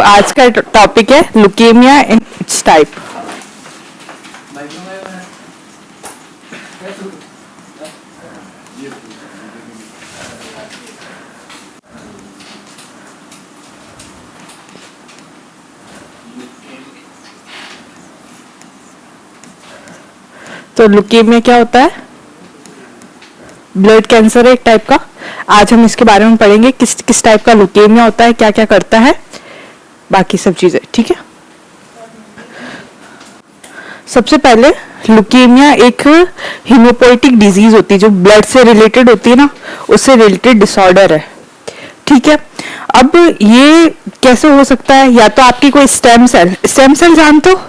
आज का टॉपिक है ल्यूकेमिया इन इट्स टाइप। तो ल्यूकेमिया क्या होता है? ब्लड कैंसर है एक टाइप का। आज हम इसके बारे में पढ़ेंगे किस किस टाइप का ल्यूकेमिया होता है, क्या क्या करता है, बाकी सब चीजें। ठीक है, सबसे पहले ल्यूकेमिया एक हीमोपोइटिक डिजीज होती है जो ब्लड से रिलेटेड होती है ना, उससे रिलेटेड डिसऑर्डर है। ठीक है, अब ये कैसे हो सकता है? या तो आपकी कोई स्टेम सेल जानते हो?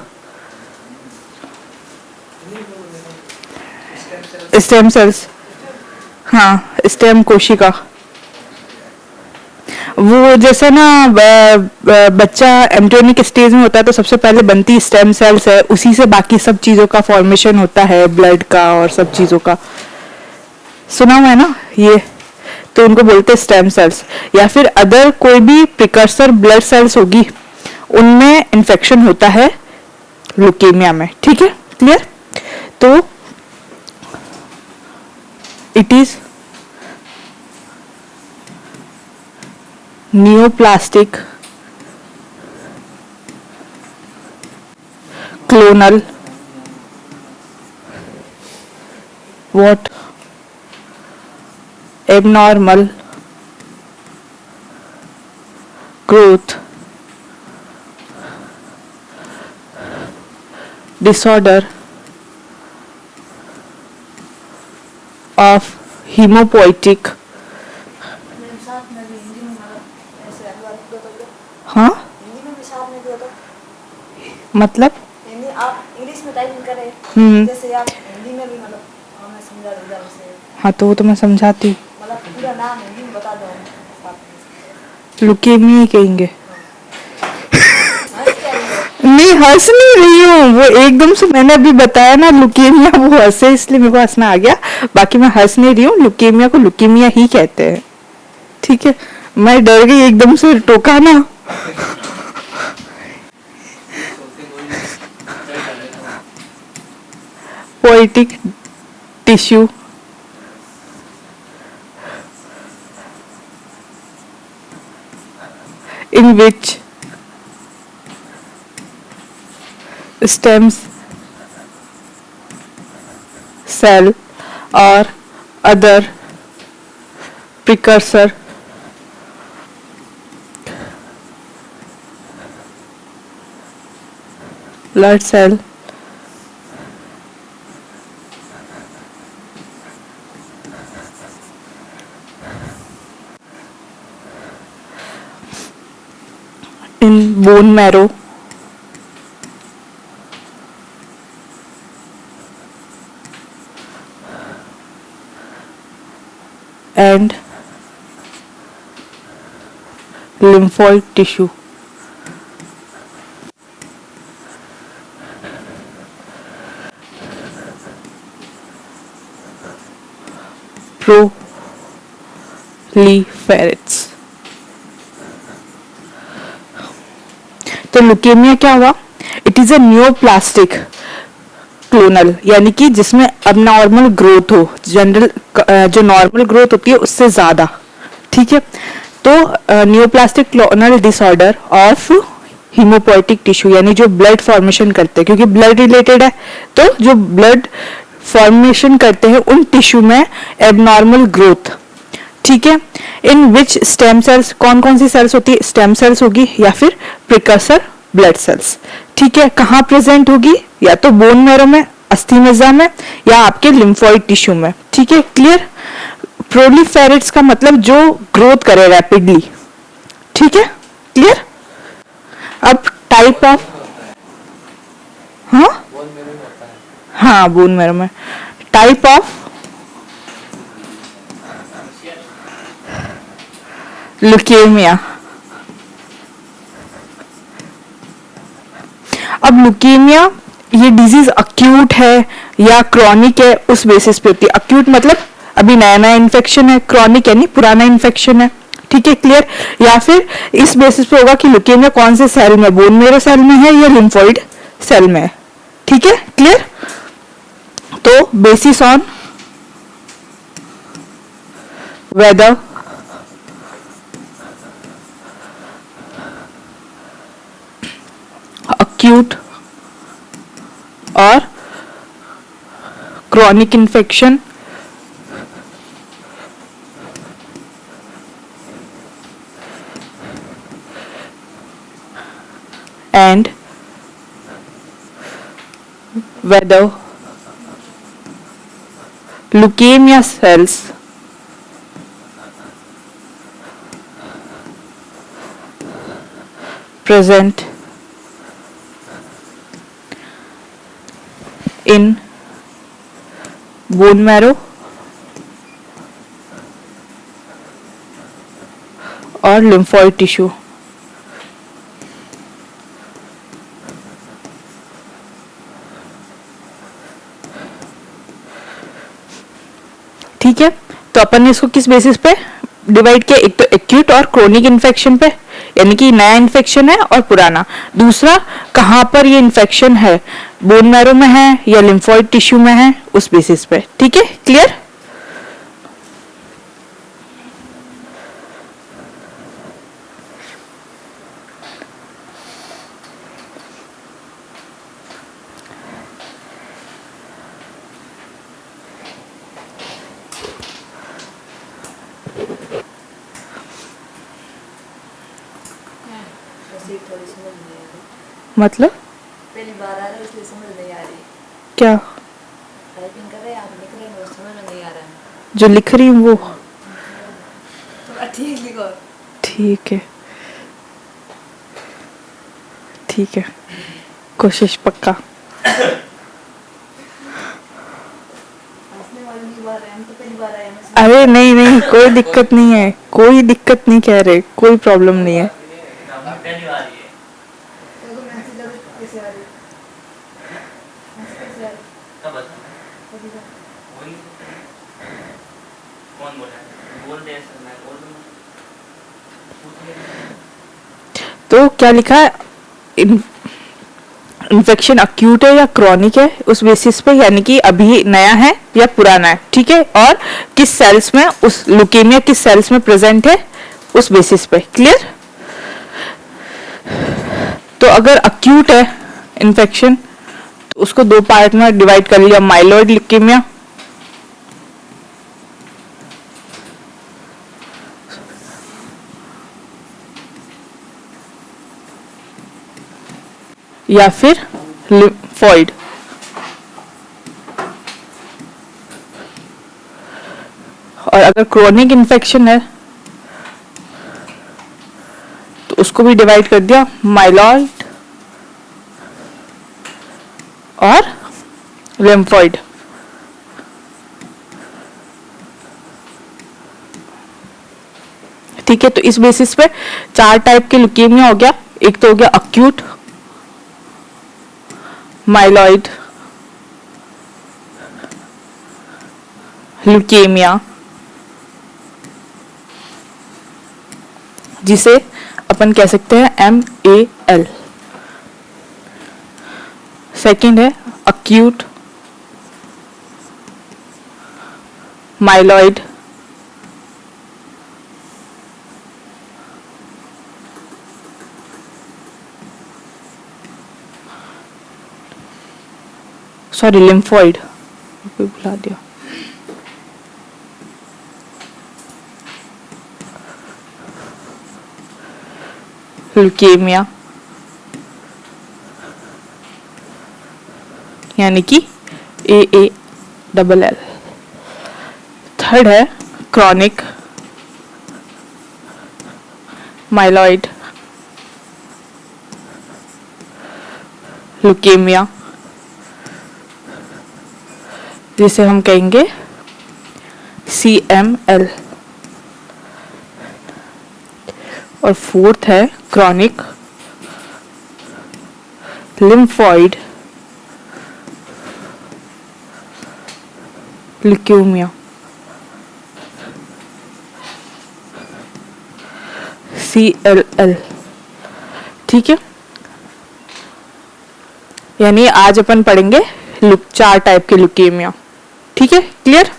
स्टेम सेल्स, हाँ, स्टेम कोशिका। वो जैसे ना बच्चा एम्ब्रियोनिक स्टेज में होता है तो सबसे पहले बनती स्टेम सेल्स है, उसी से बाकी सब चीजों का फॉर्मेशन होता है, ब्लड का और सब चीजों का। सुना हुआ है ना ये? तो उनको बोलते हैं स्टेम सेल्स। या फिर अदर कोई भी प्रिकर्सर ब्लड सेल्स होगी, उनमें इन्फेक्शन होता है ल्यूकेमिया में। ठीक है, क्लियर? तो it is neoplastic clonal what abnormal growth disorder of hemopoietic। हाँ, मतलब आप इंग्लिश में टाइपिंग करें, जैसे आप हिंदी में भी मतलब हमें समझा दो से। हाँ, तो वो तो मैं समझाती हूँ। मतलब पूरा नाम हिंदी में बता दो। ल्यूकेमिया ही कहेंगे। नहीं, हंस नहीं रही हूँ, वो एकदम से मैंने अभी बताया ना ल्यूकेमिया, वो हंसे इसलिए मेरे को हंसना आ गया। बाकी मैं हंस नहीं रही हूँ, ल्यूकेमिया को ल्यूकेमिया ही कहते हैं। ठीक है, मैं डर गई एकदम से, टोका ना। Poetic tissue in which stems cell or other precursor blood cell in bone marrow and lymphoid tissue। proliferates। तो ल्यूकेमिया क्या हुआ? It is a neoplastic clonal, यानी कि जिसमें अब नॉर्मल ग्रोथ हो, जनरल जो नॉर्मल ग्रोथ होती है उससे ज्यादा। ठीक है, तो neoplastic clonal disorder of haemopoietic tissue, यानी जो ब्लड फॉर्मेशन करते हैं, क्योंकि ब्लड रिलेटेड है, तो जो ब्लड फॉर्मेशन करते हैं उन टिश्यू में एबनॉर्मल ग्रोथ। ठीक है, इन विच स्टेम सेल्स, कौन कौन सी सेल्स होती है? स्टेम सेल्स होगी या फिर प्रिकर्सर ब्लड सेल्स। ठीक है, कहाँ प्रेजेंट होगी? या तो बोन मैरो में, अस्थि मज्जा में, या आपके लिम्फोइड टिश्यू में। ठीक है, क्लियर? प्रोलिफेरेट्स का मतलब जो ग्रोथ करे रैपिडली। ठीक है, क्लियर? अब टाइप ऑफ, हाँ, बोन मैरो में। Type of leukaemia. अब ल्यूकेमिया ये डिजीज अक्यूट है या क्रॉनिक है, उस बेसिस पे होती है। अक्यूट मतलब अभी नया नया इन्फेक्शन है, क्रॉनिक यानी पुराना इन्फेक्शन है। ठीक है, क्लियर। या फिर इस बेसिस पे होगा कि ल्यूकेमिया कौन से सेल में, बोन मेरो सेल में है या लिम्फोइड सेल में है। ठीक है, क्लियर। तो basis on whether acute or chronic infection and whether leukemia cells present in bone marrow or lymphoid tissue. ठीक है, तो अपन ने इसको किस बेसिस पे डिवाइड किया, एक तो एक्यूट और क्रोनिक इन्फेक्शन पे, यानी कि नया इन्फेक्शन है और पुराना। दूसरा कहाँ पर ये इन्फेक्शन है, बोन मैरो में है या लिम्फोइड टिश्यू में है, उस बेसिस पे। ठीक है, क्लियर। वैसे ही थोड़ी समझ नहीं आ रही, मतलब पहली बार आ रहा है इसलिए समझ नहीं आ रही। क्या, टाइपिंग कर रहे हैं आप, लिख रहे हैं, वो समझ में नहीं आ रहा है। जो लिख रही हूँ वो थोड़ा ठीक लिखो। ठीक है, ठीक है, कोशिश पक्का। हंसने वाली नहीं बात है, हम तो पहली बार आए हैं। अरे नहीं नहीं, कोई दिक्कत नहीं है, कोई दिक्कत नहीं कह रहे, कोई प्रॉब्लम नहीं है। देखो मैसेज लगे कैसे आ रही, मैसेज कैसे आ रही, कभी का कौन बोला है? बोल दे सर, मैं बोल दूंगा। तो क्या लिखा है, इन्फेक्शन अक्यूट है या क्रॉनिक है, उस बेसिस पे, यानी कि अभी नया है या पुराना है। ठीक है, और किस सेल्स में, उस ल्यूकेमिया किस सेल्स में प्रेजेंट है, उस बेसिस पे। क्लियर। तो अगर अक्यूट है इन्फेक्शन तो उसको दो पार्ट में डिवाइड कर लिया, माइलॉइड ल्यूकेमिया या फिर लिम्फोइड। और अगर क्रोनिक इन्फेक्शन है तो उसको भी डिवाइड कर दिया, माइलॉइड और लिम्फोइड। ठीक है, तो इस बेसिस पे चार टाइप के ल्यूकेमिया हो गया। एक तो हो गया अक्यूट, माइलॉइड ल्यूकेमिया, जिसे अपन कह सकते हैं MAL। सेकंड है अक्यूट माइलॉइड सॉरी लिम्फोइड, भुला दिया। ल्यूकेमिया यानी कि AALL। थर्ड है क्रॉनिक माइलॉइड ल्यूकेमिया, जिसे हम कहेंगे CML। और फोर्थ है क्रॉनिक लिम्फोइड ल्यूकेमिया, CLL, ठीक है। यानी आज अपन पढ़ेंगे 4 टाइप के ल्यूकेमिया, ठीक है, क्लियर।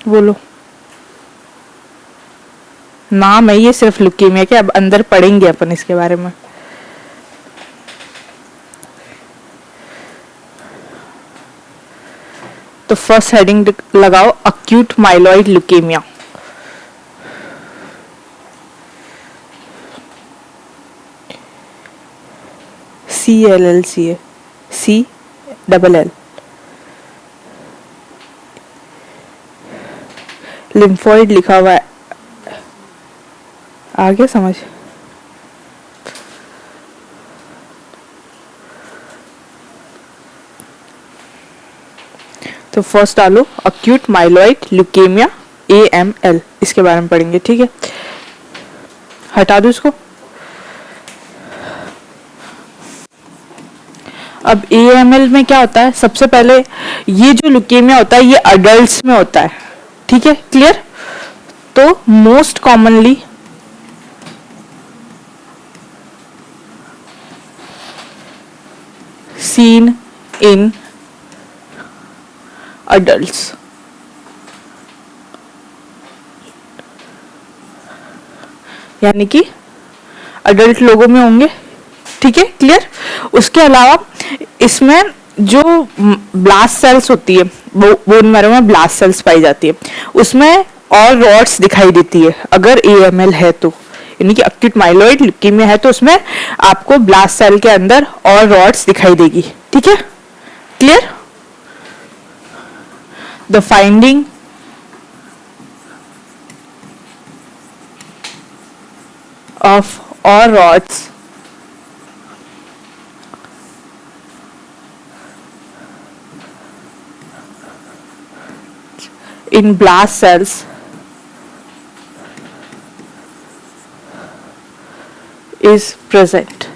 बोलो। नाम है ये सिर्फ ल्यूकेमिया के, अब अंदर पढ़ेंगे अपन इसके बारे में। तो फर्स्ट हेडिंग लगाओ acute myeloid leukaemia. CLL, CLL, lymphoid लिखा हुआ है, आगे समझ। तो फर्स्ट डालो अक्यूट माइलॉइड ल्यूकेमिया AML, इसके बारे में पढ़ेंगे, ठीक है। हटा दो इसको। अब AML में क्या होता है, सबसे पहले ये जो ल्यूकेमिया होता है ये अडल्ट्स में होता है, ठीक है, क्लियर। तो मोस्ट कॉमनली सीन इन अडल्ट्स, यानी कि अडल्ट लोगों में होंगे, ठीक है, क्लियर। उसके अलावा इसमें जो ब्लास्ट सेल्स होती है, बोन मैरो में ब्लास्ट सेल्स पाई जाती है, उसमें और रॉड्स दिखाई देती है अगर AML है तो, यानी कि अक्यूट माइलॉइड ल्यूकेमिया है तो उसमें आपको ब्लास्ट सेल के अंदर और रॉड्स दिखाई देगी, ठीक है, clear. The finding of all rods in blast cells is present।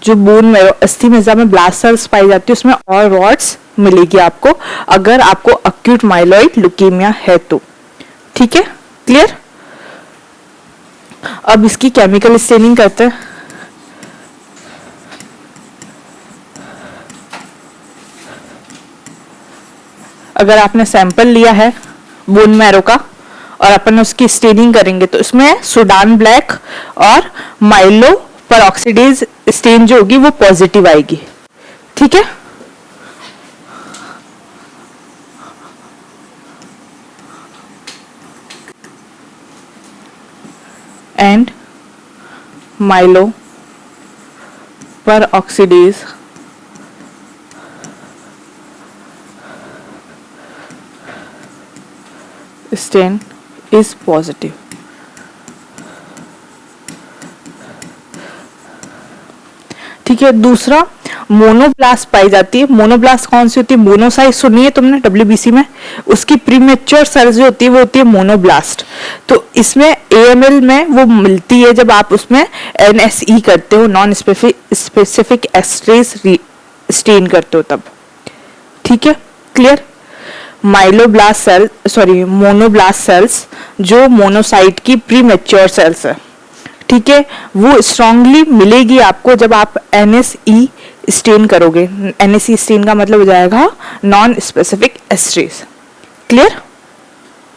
जो बोन में अस्थि मज्जा में ब्लास्ट सेल्स पाई जाती है उसमें और रॉड्स मिलेगी आपको अगर आपको अक्यूट माइलॉइड ल्यूकेमिया है तो, ठीक है, क्लियर। अब इसकी केमिकल स्टेनिंग करते हैं। अगर आपने सैंपल लिया है बोन मैरो का और अपन उसकी स्टेनिंग करेंगे तो इसमें सुडान ब्लैक और माइलो परऑक्सीडेज स्टेन जो होगी वो पॉजिटिव आएगी, ठीक है। And myeloperoxidase stain is positive। ठीक है, दूसरा मोनोब्लास्ट पाई जाती है। मोनोब्लास्ट कौन सी होती है, मोनोसाइट सुनी है तुमने WBC में, उसकी प्रीमेच्योर सेल्स जो होती है वो होती है मोनोब्लास्ट। तो इसमें AML में वो मिलती है जब आप उसमें NSE करते हो, नॉन स्पेसिफिक एस्ट्रेस स्टेन करते हो तब, ठीक है, clear. Myeloblast cell sorry monoblast cells जो मोनोसाइट की प्रीमेच्योर सेल्स है, ठीक है, वो स्ट्रांगली मिलेगी आपको जब आप NSE स्टेन करोगे। NSE स्टेन का मतलब हो जाएगा नॉन स्पेसिफिक एस्ट्रेस, क्लियर,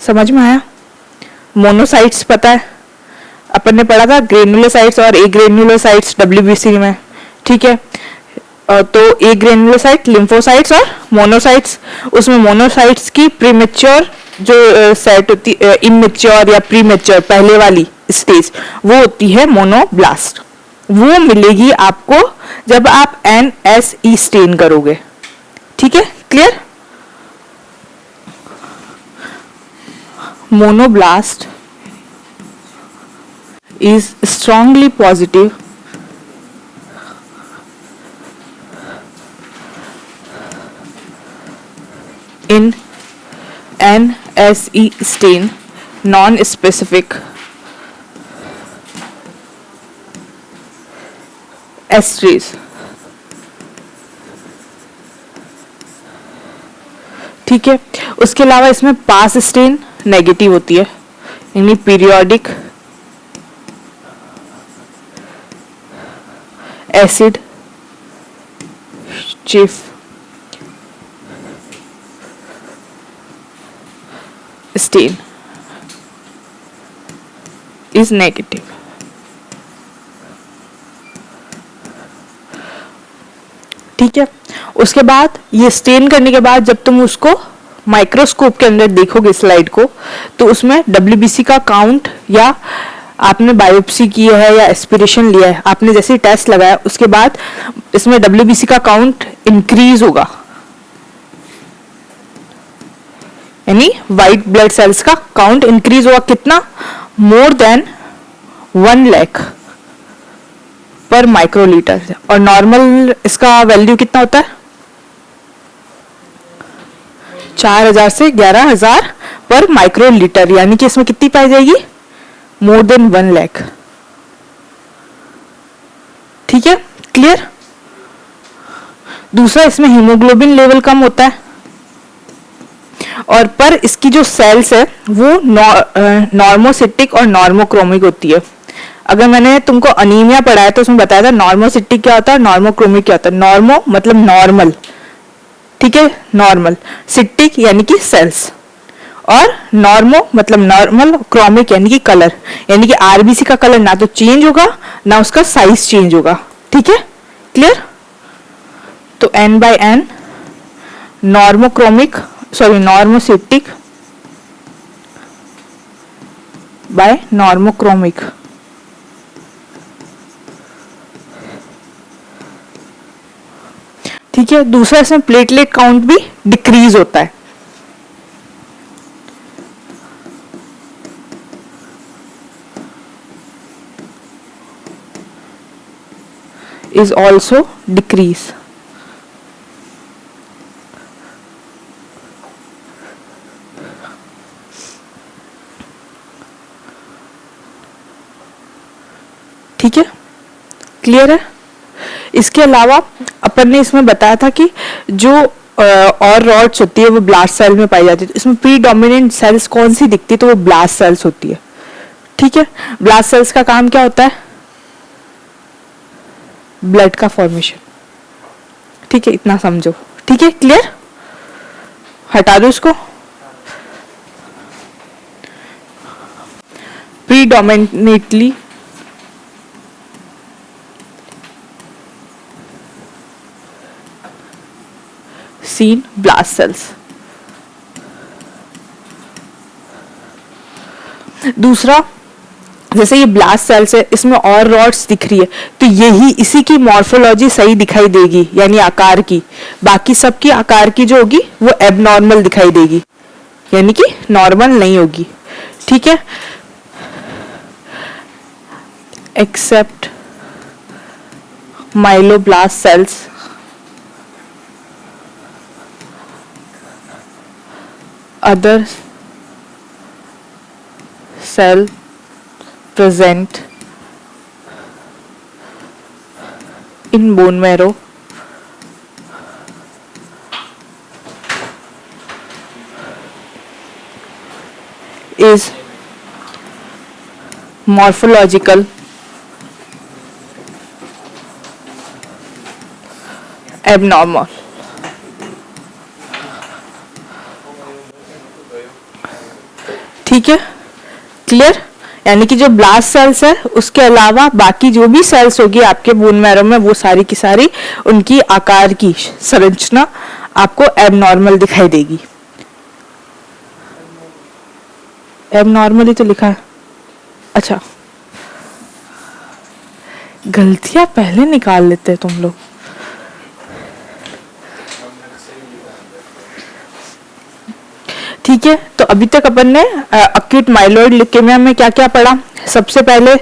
समझ में आया। मोनोसाइट्स पता है अपन ने पढ़ा था, ग्रेन्युलोसाइट्स और एग्रेन्युलोसाइट्स WBC में, ठीक है। तो ए ग्रेन्युलोसाइट, लिम्फोसाइट्स और मोनोसाइट्स। उसमें मोनोसाइट्स की प्रीमेच्योर जो सेट होती है, इमेच्योर या प्रीमेच्योर पहले वाली स्टेज, वो होती है मोनोब्लास्ट। वो मिलेगी आपको जब आप NSE स्टेन करोगे, ठीक है, clear. Monoblast is strongly positive in NSE stain non-specific esterase। ठीक है। उसके अलावा इसमें पास स्टेन नेगेटिव होती है, यानी periodic acid chief stain is negative। ठीक है। उसके बाद ये स्टेन करने के बाद जब तुम उसको माइक्रोस्कोप के अंदर देखोगे स्लाइड को, तो उसमें WBC का काउंट, या आपने बायोप्सी की है या एस्पिरेशन लिया है, आपने जैसे टेस्ट लगाया उसके बाद इसमें WBC का काउंट इंक्रीज होगा, यानी व्हाइट ब्लड सेल्स का काउंट इंक्रीज होगा। कितना? मोर देन 1 लाख पर माइक्रोलीटर। और नॉर्मल इसका वैल्यू कितना होता है? 4000 से 11000 पर माइक्रोलीटर, यानी कि इसमें कितनी पाई जाएगी? More than 1 lakh. ठीक है, क्लियर। दूसरा, इसमें हीमोग्लोबिन लेवल कम होता है, और पर इसकी जो सेल्स है वो नॉर्मोसिटिक और नॉर्मोक्रोमिक होती है। अगर मैंने तुमको अनीमिया पढ़ाया तो उसमें बताया था नॉर्मोसिटिक क्या होता है, नॉर्मोक्रोमिक क्या होता है। नॉर्मो मतलब नॉर्मल, ठीक है, नॉर्मल। सिटिक यानी कि सेल्स, और नॉर्मो मतलब नॉर्मल, क्रोमिक यानी कि कलर, यानी कि आरबीसी का कलर ना तो चेंज होगा ना उसका साइज चेंज होगा। ठीक है, क्लियर। तो N/N normochromic, sorry normocytic by normochromic. ठीक है। दूसरा, इसमें प्लेटलेट काउंट भी डिक्रीज होता है, is also decrease। ठीक है, क्लियर है। इसके अलावा अपन ने इसमें बताया था कि जो और रॉड्स होती है वो ब्लास्ट सेल में पाई जाती है। तो इसमें प्रीडोमिनेंट सेल्स कौन सी दिखती है? तो वो ब्लास्ट सेल्स होती है। ठीक है, ब्लास्ट सेल्स का काम क्या होता है? ब्लड का फॉर्मेशन। ठीक है, इतना समझो। ठीक है, क्लियर। हटा दो इसको। Predominantly seen blast cells. दूसरा, जैसे ये ब्लास्ट सेल्स है, इसमें और रॉड्स दिख रही है, तो यही इसी की मॉर्फोलॉजी सही दिखाई देगी, यानी आकार की। बाकी सबकी आकार की जो होगी वो एबनॉर्मल दिखाई देगी, यानी कि नॉर्मल नहीं होगी। ठीक है, except myeloblast cells other cell present in bone marrow is morphological abnormal। ठीक है, क्लियर। यानी कि जो ब्लास्ट सेल्स है उसके अलावा बाकी जो भी सेल्स होगी आपके बोन मैरो में, वो सारी की सारी उनकी आकार की संरचना आपको एबनॉर्मल दिखाई देगी। एबनॉर्मल ही तो लिखा है। अच्छा, गलतियां पहले निकाल लेते हैं तुम लोग। ठीक है, तो अभी तक अपन ने अक्यूट माइलॉइड ल्यूकेमिया में क्या क्या पढ़ा? सबसे पहले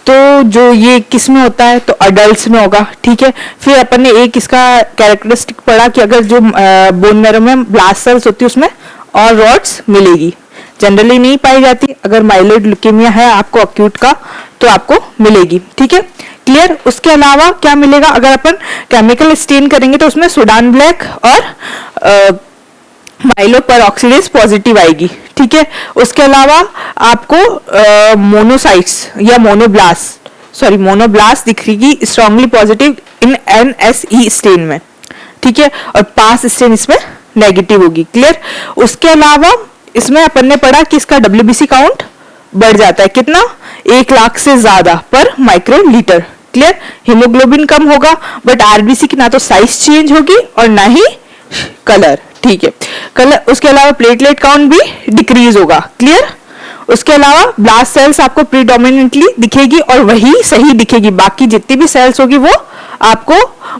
तो जो ये किस में होता है, तो अडल्ट्स में होगा। ठीक है, फिर अपन ने एक इसका कैरेक्टरिस्टिक पढ़ा कि अगर जो बोन मैरो में ब्लास्ट सेल्स होती है उसमें और रॉड्स मिलेगी, जनरली नहीं पाई जाती। अगर माइलॉइड ल्यूकेमिया है आपको अक्यूट का तो आपको मिलेगी। ठीक है, क्लियर। उसके अलावा क्या मिलेगा? अगर अपन केमिकल स्टेन करेंगे तो उसमें सुडान ब्लैक और माइलो पर ऑक्सीडेज पॉजिटिव आएगी, ठीक है। उसके अलावा आपको मोनोसाइट्स या मोनोब्लास्ट दिखेगी strongly positive in NSE stain में, ठीक है, और पास स्टेन इसमें नेगेटिव होगी। क्लियर। उसके अलावा इसमें अपन ने पढ़ा कि इसका WBC काउंट बढ़ जाता है, कितना, 1 लाख से ज्यादा पर माइक्रोलीटर। क्लियर। हीमोग्लोबिन कम होगा बट RBC की ना तो साइज चेंज होगी और ना ही कलर, ठीक है। कलर। उसके अलावा प्लेटलेट काउंट भी डिक्रीज होगा। क्लियर। उसके अलावा ब्लास्ट सेल्स आपको प्रीडोमिनेंटली दिखेगी और वही सही दिखेगी, बाकी जितनी भी सेल्स होगी वो आपको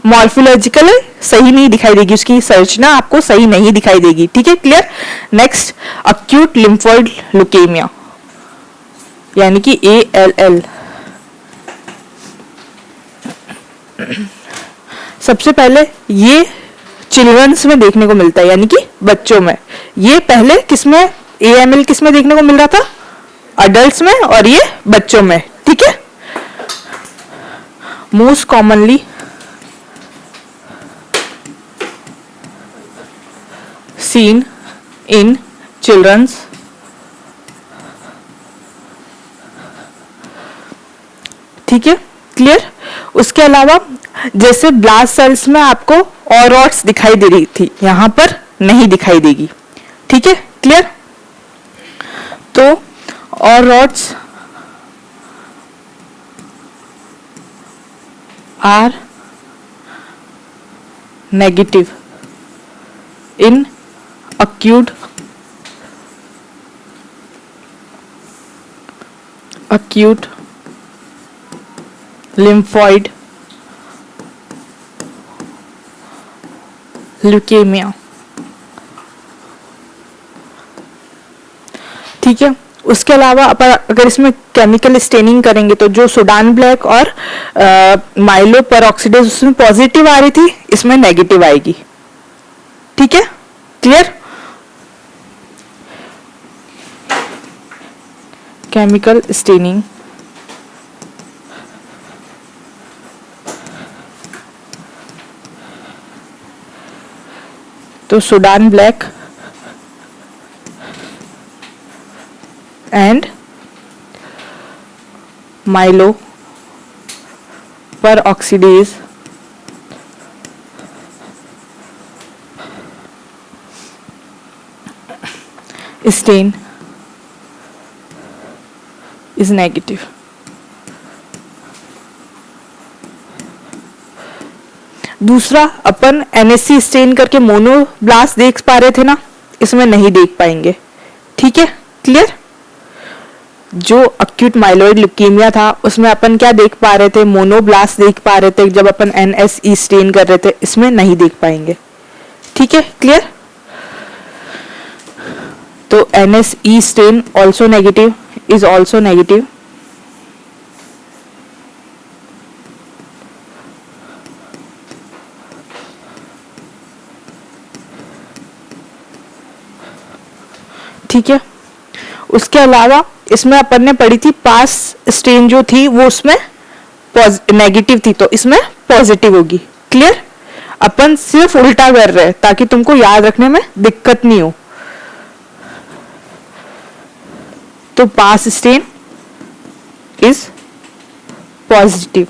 मॉर्फोलॉजिकल सही नहीं दिखाई देगी, उसकी संरचना आपको सही नहीं दिखाई देगी, ठीक है। Clear. Next, acute lymphoid leukaemia यानी कि ALL। सबसे पहले ये चिल्ड्रंस में देखने को मिलता है, यानी कि बच्चों में। ये पहले किसमें, AML किसमें देखने को मिल रहा था, अडल्ट्स में, और ये बच्चों में, ठीक है। Most commonly seen in childrens ठीक है। क्लियर। उसके अलावा जैसे ब्लास्ट सेल्स में आपको ऑरॉट्स दिखाई दे रही थी, यहां पर नहीं दिखाई देगी, ठीक है। क्लियर। तो Auer rods are negative in acute lymphoid leukemia, ठीक है। उसके अलावा अगर इसमें केमिकल स्टेनिंग करेंगे तो जो सुडान ब्लैक और माइलो पेरोक्सिडेज उसमें पॉजिटिव आ रही थी, इसमें नेगेटिव आएगी, ठीक है। क्लियर। केमिकल स्टेनिंग तो सुडान ब्लैक एंड माइलो पर ऑक्सीडेज stain is negative। दूसरा, अपन NSC स्टेन करके मोनोब्लास्ट देख पा रहे थे ना, इसमें नहीं देख पाएंगे, ठीक है। क्लियर। जो अक्यूट माइलोइड ल्यूकेमिया था उसमें अपन क्या देख पा रहे थे, मोनोब्लास्ट देख पा रहे थे जब अपन NSE स्टेन कर रहे थे, इसमें नहीं देख पाएंगे, ठीक है। क्लियर। तो NSE stain also negative is also negative। ठीक है। उसके अलावा इसमें अपन ने पढ़ी थी पास स्टेन जो थी वो उसमें नेगेटिव थी, तो इसमें पॉजिटिव होगी। क्लियर। अपन सिर्फ उल्टा कर रहे हैं ताकि तुमको याद रखने में दिक्कत नहीं हो। तो पास स्टेन इज पॉजिटिव,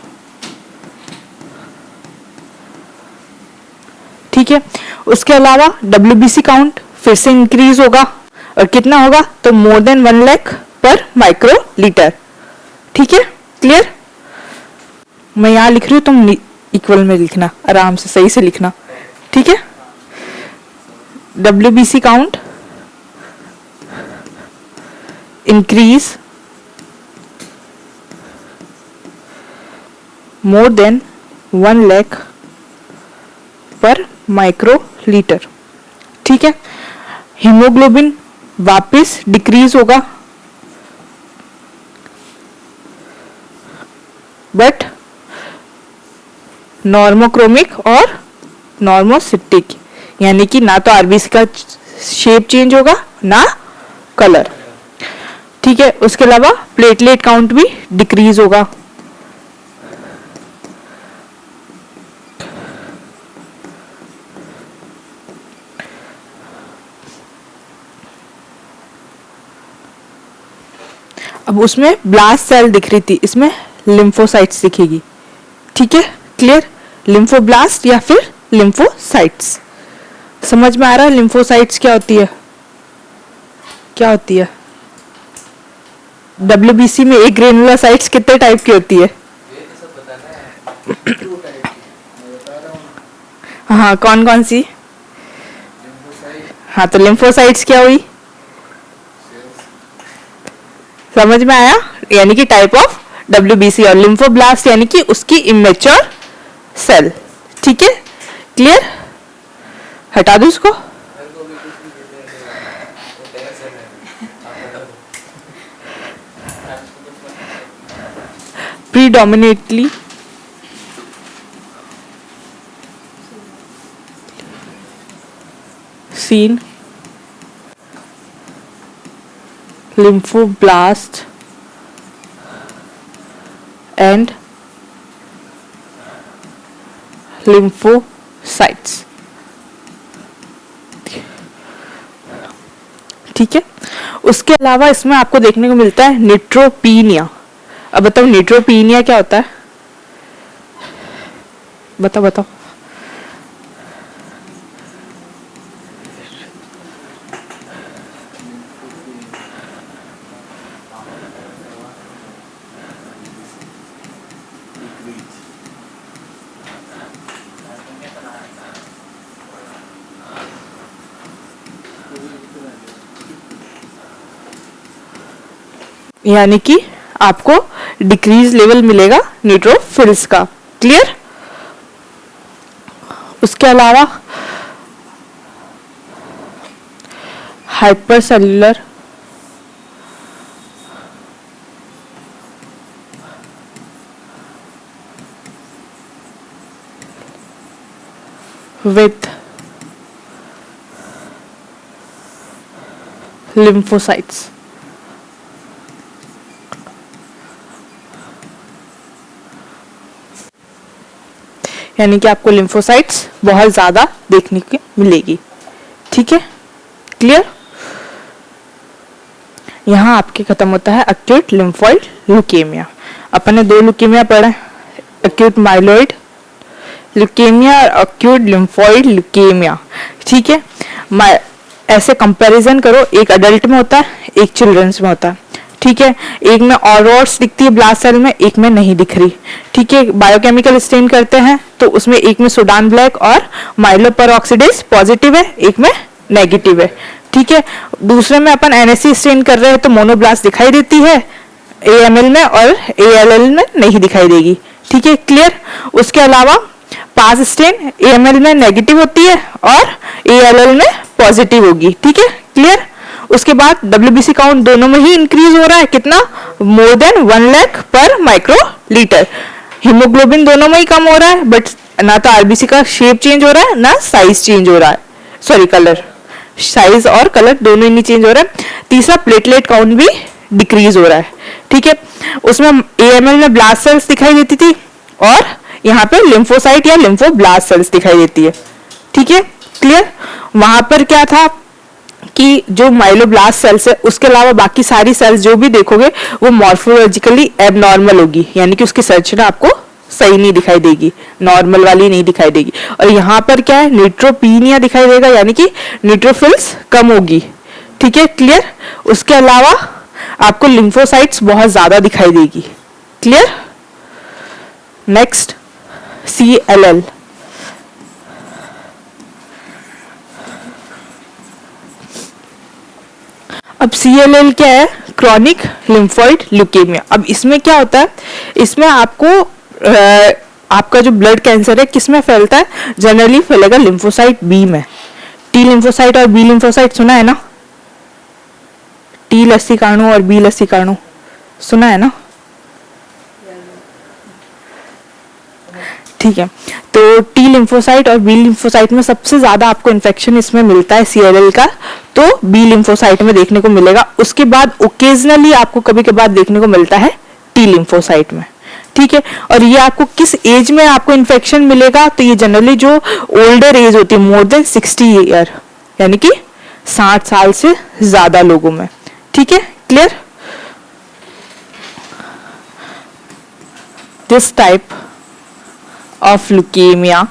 ठीक है। उसके अलावा WBC काउंट फिर से इंक्रीज होगा, और कितना होगा, तो मोर देन 1 लाख पर माइक्रोलीटर, ठीक है। क्लियर। मैं यहां लिख रही हूं, तुम इक्वल में लिखना, आराम से सही से लिखना, ठीक है। WBC count increase more than 1 lakh पर माइक्रोलीटर, ठीक है। हीमोग्लोबिन वापस डिक्रीज होगा बट नॉर्मोक्रोमिक और नॉर्मोसिटिक, यानी कि ना तो RBC का शेप चेंज होगा ना कलर, ठीक है। उसके अलावा प्लेटलेट काउंट भी डिक्रीज होगा। अब उसमें ब्लास्ट सेल दिख रही थी, इसमें लिम्फोसाइट्स दिखेगी। ठीक है, क्लियर? लिम्फोब्लास्ट या फिर लिम्फोसाइट्स। समझ में आ रहा है लिम्फोसाइट्स क्या होती है? क्या होती है? WBC में एक ग्रेनुलोसाइट्स कितने टाइप की होती है? हाँ, कौन कौन सी? हाँ, तो लिम्फोसाइट्स क्या हुई? समझ में आया? यानी कि टाइप ऑफ WBC। और लिम्फोब्लास्ट यानी कि उसकी इमेच्योर सेल। ठीक है, क्लियर? हटा दो उसको। predominantly seen lymphoblast and lymphocytes। ठीक है, उसके अलावा इसमें आपको देखने को मिलता है न्यूट्रोपीनिया। अब बताओ न्यूट्रोपीनिया क्या होता है? बताओ बताओ। यानी कि आपको डिक्रीज लेवल मिलेगा न्यूट्रोफिल्स का। क्लियर? उसके अलावा हाइपरसेल्युलर with lymphocytes। यानी कि आपको लिम्फोसाइट्स बहुत ज्यादा देखने को मिलेगी। ठीक है, क्लियर? यहाँ आपके खत्म होता है एक्यूट लिम्फोइड ल्यूकेमिया। अपन ने 2 ल्यूकेमिया पढ़ा है, एक्यूट माइलोइड ल्यूकेमिया और एक्यूट लिम्फोइड ल्यूकेमिया। ठीक है, ऐसे कंपैरिजन करो, एक अडल्ट में होता है, एक चिल्ड्रंस में होता है। ठीक है, एक में ऑरोड्स दिखती है ब्लास्ट सेल में, एक में नहीं दिख रही। ठीक है, बायोकेमिकल स्टेन करते हैं तो उसमें एक में सुडान ब्लैक और माइलोपेरोक्सिडेज पॉजिटिव है, एक में नेगेटिव है। ठीक है, दूसरे में अपन NSC स्टेन कर रहे हैं तो मोनोब्लास्ट दिखाई देती है AML में और ALL में नहीं दिखाई देगी। ठीक है, क्लियर? उसके अलावा पास स्टेन AML में नेगेटिव होती है और ALL में पॉजिटिव होगी। ठीक है, क्लियर? उसके बाद WBC काउंट दोनों में ही इंक्रीज हो रहा है, कितना? मोर देन 1 लाख पर माइक्रोलीटर। हीमोग्लोबिन दोनों में ही कम हो रहा है, बट ना तो RBC का शेप चेंज हो रहा है ना साइज चेंज हो रहा है, सॉरी कलर, साइज और कलर दोनों ही नहीं चेंज हो रहा है। तीसरा, प्लेटलेट काउंट भी डिक्रीज हो रहा है। ठीक है, उसमें AML में ब्लास्ट सेल्स दिखाई देती थी और यहाँ पे लिम्फोसाइट या लिम्फोब्लास्ट सेल्स दिखाई देती है। ठीक है, क्लियर? वहां पर क्या था कि जो माइलोब्लास्ट सेल्स है उसके अलावा बाकी सारी सेल्स जो भी देखोगे वो मॉर्फोलॉजिकली एबनॉर्मल होगी, यानी कि उसकी संरचना आपको सही नहीं दिखाई देगी, नॉर्मल वाली नहीं दिखाई देगी। और यहाँ पर क्या है? न्यूट्रोपीनिया दिखाई देगा, यानी कि न्यूट्रोफिल्स कम होगी। ठीक है, क्लियर? उसके अलावा आपको लिम्फोसाइट्स बहुत ज्यादा दिखाई देगी। क्लियर? Next, CLL। अब CLL क्या है? Chronic lymphoid leukaemia. अब इसमें क्या होता है? इसमें आपको आपका जो ब्लड कैंसर है किस में फैलता है? जनरली फैलेगा लिम्फोसाइट बी में। T लिम्फोसाइट और B लिम्फोसाइट सुना है ना? T लसीकाणु और B लसीकाणु सुना है ना? ठीक है, तो T लिम्फोसाइट और B लिम्फोसाइट में सबसे ज्यादा आपको इन्फेक्शन इसमें मिलता है CLL का, तो B लिम्फोसाइट में देखने को मिलेगा। उसके बाद ओकेजनली आपको कभी कभार देखने को मिलता है T लिम्फोसाइट में। ठीक है, और ये आपको किस एज में आपको इन्फेक्शन मिलेगा? तो ये जनरली जो ओल्डर एज होती है, मोर देन 60 ईयर, यानी कि 60 साल से ज्यादा लोगों में। ठीक है, clear? this type of leukemia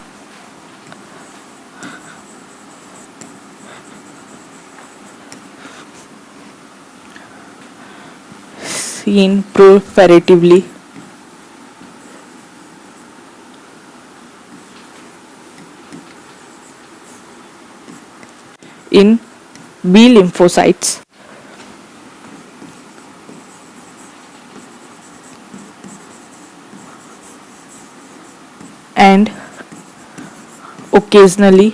seen proliferatively in B lymphocytes and occasionally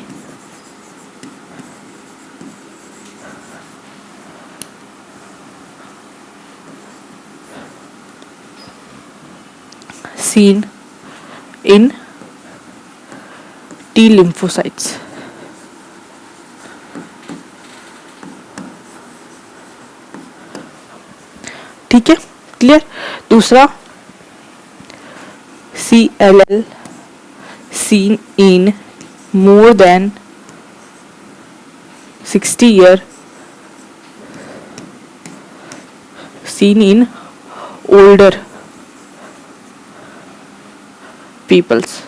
seen in T lymphocytes. ठीक है, क्लियर। दूसरा CLL seen in more than 60 year, seen in older peoples.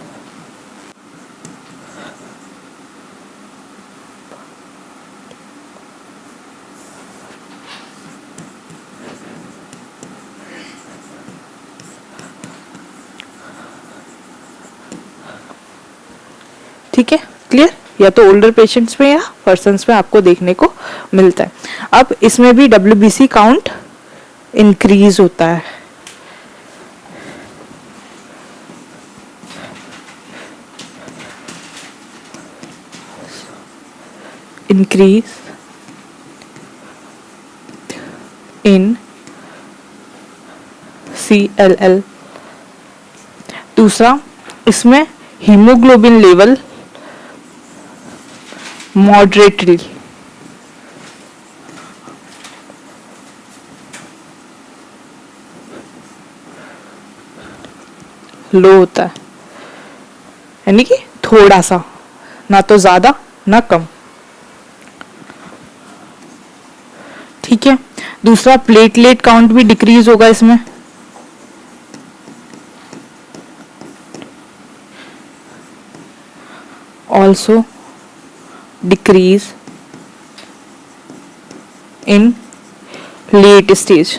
ठीक है, क्लियर। या तो ओल्डर पेशेंट्स में या पर्सन्स में आपको देखने को मिलता है। अब इसमें भी WBC काउंट इंक्रीज होता है। Increase in CLL। दूसरा, इसमें हीमोग्लोबिन लेवल मॉडरेटली लो होता है, यानी कि थोड़ा सा, ना तो ज्यादा ना कम। ठीक है। दूसरा, प्लेटलेट काउंट भी डिक्रीज होगा इसमें। Also decrease in late stage।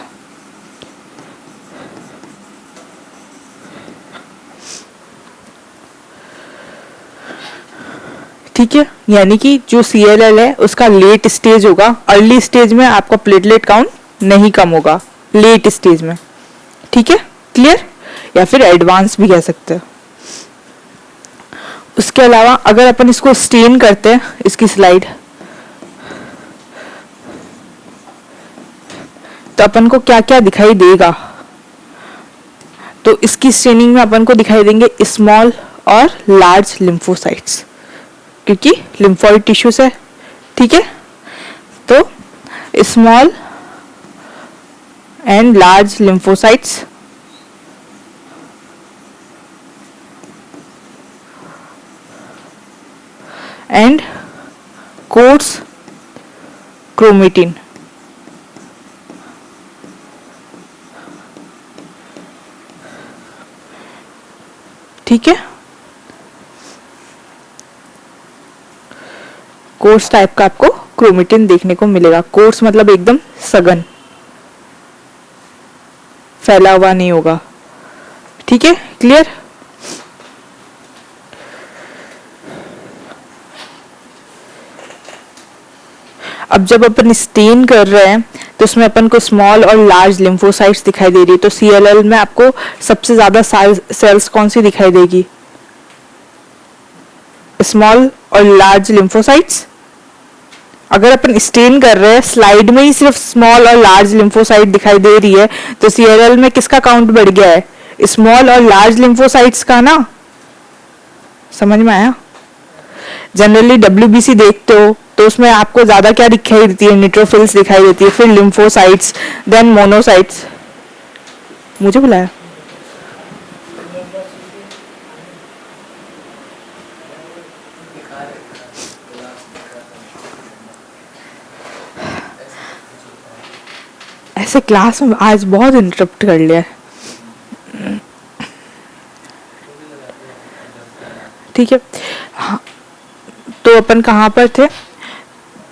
ठीक है, यानी कि जो CLL है उसका लेट स्टेज होगा, अर्ली स्टेज में आपका प्लेटलेट काउंट नहीं कम होगा, लेट स्टेज में। ठीक है, क्लियर। या फिर एडवांस भी कह सकते हैं। उसके अलावा अगर अपन इसको स्टेन करते हैं, इसकी स्लाइड, तो अपन को क्या क्या दिखाई देगा। तो इसकी स्टेनिंग में अपन को दिखाई देंगे स्मॉल और लार्ज लिम्फोसाइट्स, क्योंकि लिम्फोइड टिश्यूज है। ठीक है, तो small and large lymphocytes and coarse chromatin। ठीक है, कोर्स टाइप का आपको क्रोमेटिन देखने को मिलेगा। कोर्स मतलब एकदम सघन, फैला हुआ नहीं होगा। ठीक है, क्लियर। अब जब अपन स्टेन कर रहे हैं तो उसमें अपन को स्मॉल और लार्ज लिम्फोसाइट्स दिखाई दे रही है। तो CLL में आपको सबसे ज्यादा सेल्स कौन सी दिखाई देगी? स्मॉल और लार्ज लिम्फोसाइट्स। अगर अपन स्टेन कर रहे हैं, स्लाइड में ही सिर्फ स्मॉल और लार्ज लिम्फोसाइट दिखाई दे रही है, तो CLL में किसका काउंट बढ़ गया है? स्मॉल और लार्ज लिम्फोसाइट्स का ना। समझ में आया? जनरली WBC देखते हो तो उसमें आपको ज्यादा क्या दिखाई देती है? न्यूट्रोफिल्स दिखाई देती है, फिर लिम्फोसाइट्स, देन मोनोसाइट्स। मुझे बुलाया? ऐसे क्लास में आज बहुत इंटरप्ट कर लिया है। ठीक है। हाँ, तो अपन कहाँ पर थे?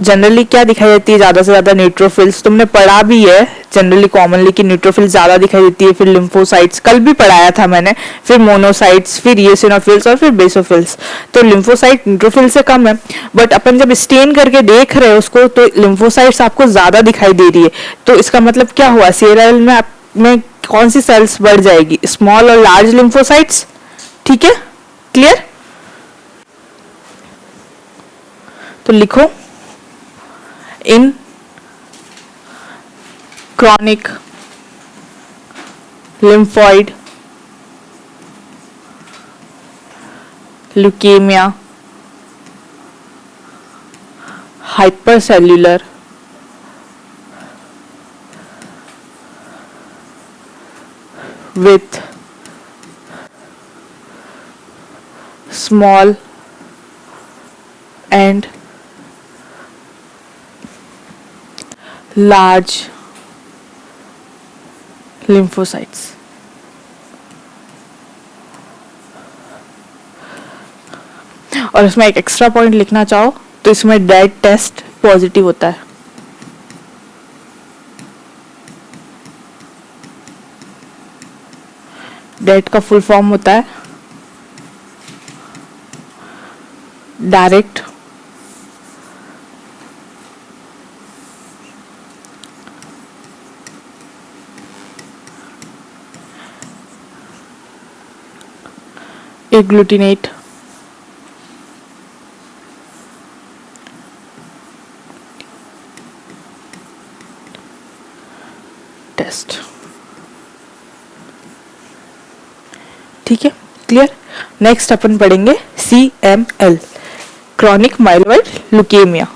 जनरली क्या दिखाई देती है ज़्यादा से ज़्यादा? न्यूट्रोफिल्स। तुमने पढ़ा भी है जनरली कॉमनली कि न्यूट्रोफिल्स ज़्यादा दिखाई देती है, फिर लिम्फोसाइट्स कल भी पढ़ाया था मैंने, फिर मोनोसाइट्स, फिर ईओसिनोफिल्स और फिर बेसोफिल्स। तो लिम्फोसाइट न्यूट्रोफिल से कम है, बट अपन जब स्टेन करके देख रहे हैं उसको तो लिम्फोसाइट्स आपको ज़्यादा दिखाई दे रही है। तो इसका मतलब क्या हुआ? सीएलएल में कौन सी सेल्स बढ़ जाएगी? स्मॉल और लार्ज लिम्फोसाइट्स। ठीक है, क्लियर? तो लिखो, इन chronic lymphoid leukemia, hypercellular with small and large lymphocytes. और इसमें एक एक्स्ट्रा पॉइंट लिखना चाहो तो इसमें डेड टेस्ट पॉजिटिव होता है। डेड का फुल फॉर्म होता है डायरेक्ट एग्लूटिनेट टेस्ट। ठीक है, क्लियर? नेक्स्ट अपन पढ़ेंगे CML, क्रॉनिक माइलोइड ल्यूकेमिया।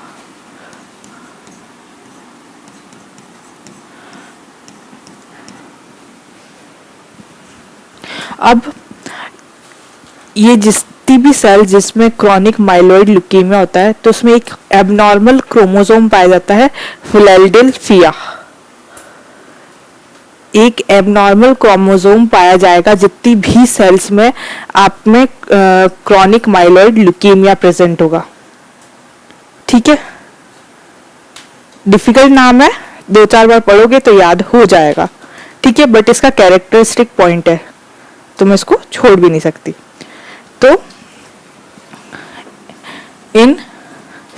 अब ये जितनी भी सेल जिसमें क्रॉनिक माइलोइड ल्यूकेमिया होता है तो उसमें एक एबनॉर्मल क्रोमोसोम पाया जाता है, फिलाडेल्फिया। एक एबनॉर्मल क्रोमोसोम पाया जाएगा जितनी भी सेल्स में आप में क्रॉनिक माइलोइड ल्यूकेमिया प्रेजेंट होगा। ठीक है, डिफिकल्ट नाम है, 2-4 बार पढ़ोगे तो याद हो जाएगा। ठीक है, बट इसका कैरेक्टरिस्टिक पॉइंट है तो मैं इसको छोड़ भी नहीं सकती। तो इन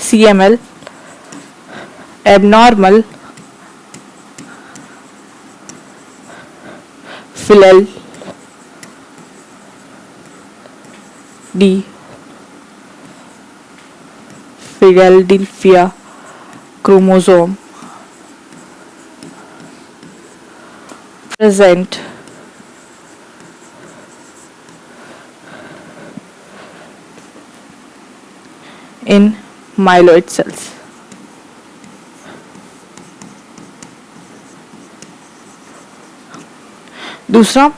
CML abnormal Philadelphia chromosome present in myeloid cells. दूसरा,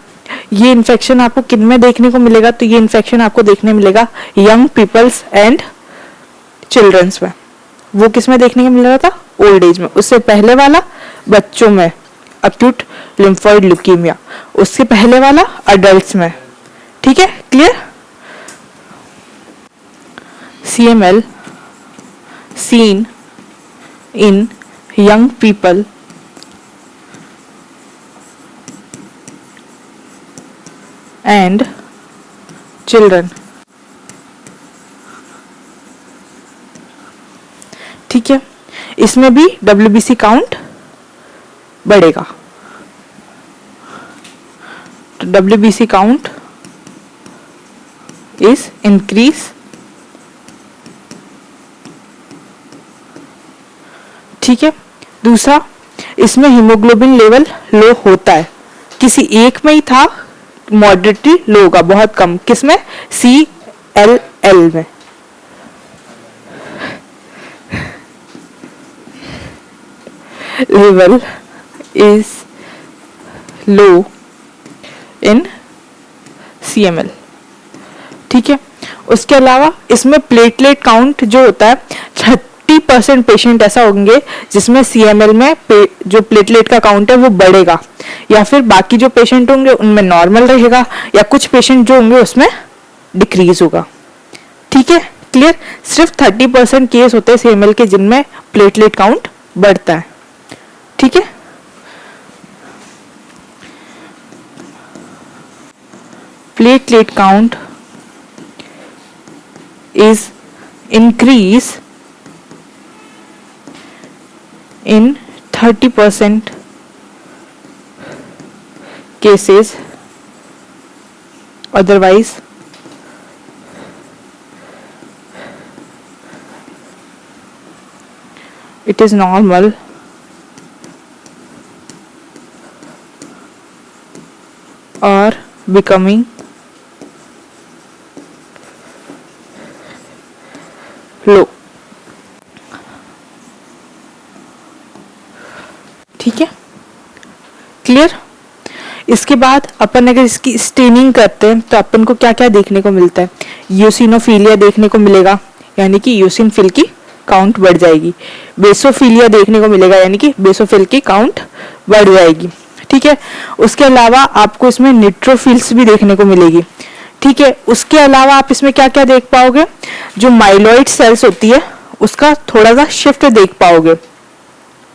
ये इन्फेक्शन आपको किन में देखने को मिलेगा? तो ये इन्फेक्शन आपको देखने मिलेगा यंग पीपल्स एंड चिल्ड्रंस में। वो किस में देखने को मिल रहा था? ओल्ड एज में। उससे पहले वाला बच्चों में अक्यूट लिम्फोइड ल्यूकेमिया, उससे पहले वाला अडल्ट्स में। ठीक है, clear? CML seen in young people and children। ठीक है, इसमें भी WBC काउंट बढ़ेगा। तो WBC काउंट इज इंक्रीज। ठीक है, दूसरा, इसमें हीमोग्लोबिन लेवल लो होता है। किसी एक में ही था मॉडरेटली लो होगा, बहुत कम। किसमें? CLL में। Level is low in CML। ठीक है, उसके अलावा इसमें प्लेटलेट काउंट जो होता है 30% पेशेंट ऐसा होंगे जिसमें CML में जो प्लेटलेट का काउंट है वो बढ़ेगा, या फिर बाकी जो पेशेंट होंगे उनमें नॉर्मल रहेगा, या कुछ पेशेंट जो होंगे उसमें डिक्रीज होगा। ठीक है, क्लियर। सिर्फ 30% केस होते हैं CML के जिनमें प्लेटलेट काउंट बढ़ता है, ठीक है। Platelet count is increase in 30% cases, otherwise it is normal or becoming low, ठीक है, क्लियर। इसके बाद अपन अगर इसकी स्टेनिंग करते हैं तो अपन को क्या क्या देखने को मिलता है, यूसिनोफिलिया देखने को मिलेगा, यानी कि यूसिनफिल की काउंट बढ़ जाएगी। बेसोफिलिया देखने को मिलेगा, यानी कि बेसोफिल की काउंट बढ़ जाएगी, ठीक है। उसके अलावा आपको इसमें न्यूट्रोफिल्स भी देखने को मिलेगी, ठीक है। उसके अलावा आप इसमें क्या क्या देख पाओगे, जो माइलॉइड सेल्स होती है उसका थोड़ा सा शिफ्ट देख पाओगे,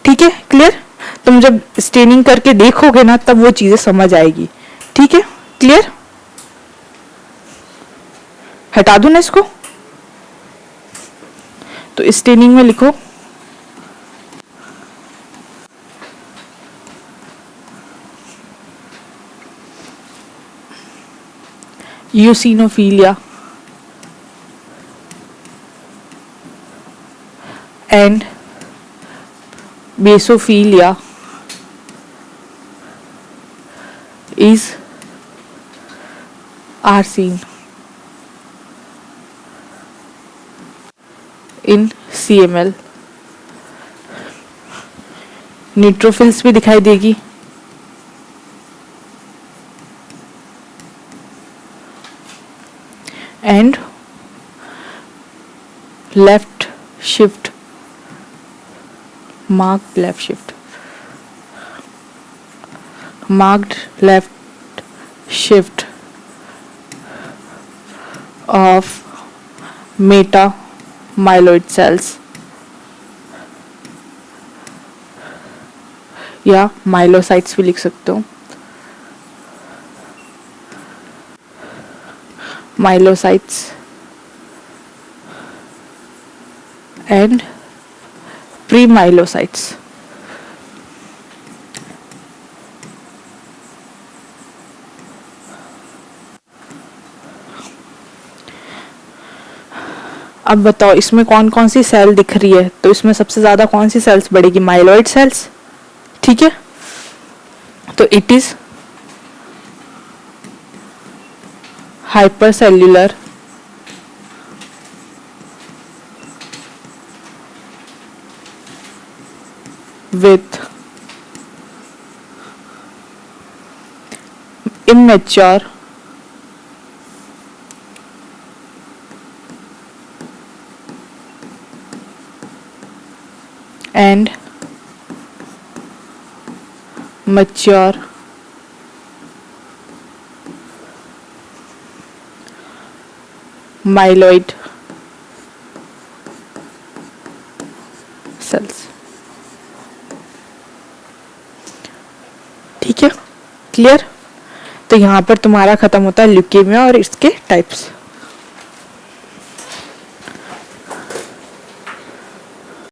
ठीक है, क्लियर। तुम जब स्टेनिंग करके देखोगे ना तब वो चीजें समझ आएगी, ठीक है, क्लियर। हटा दूं ना इसको, तो स्टेनिंग में लिखो eosinophilia and basophilia are seen in CML। Neutrophils भी दिखाई देगी, and left shift, marked left shift, marked left shift of metamyeloid cells या माइलोसाइट्स भी लिख सकते हो, माइलोसाइट्स एंड प्रीमाइलोसाइट्स। अब बताओ इसमें कौन कौन सी सेल दिख रही है, तो इसमें सबसे ज्यादा कौन सी सेल्स बढ़ेगी, माइलॉइड सेल्स, ठीक है। तो it is hypercellular with immature and mature myeloid cells, ठीक है, क्लियर। तो यहां पर तुम्हारा खत्म होता है ल्यूकेमिया और इसके टाइप्स।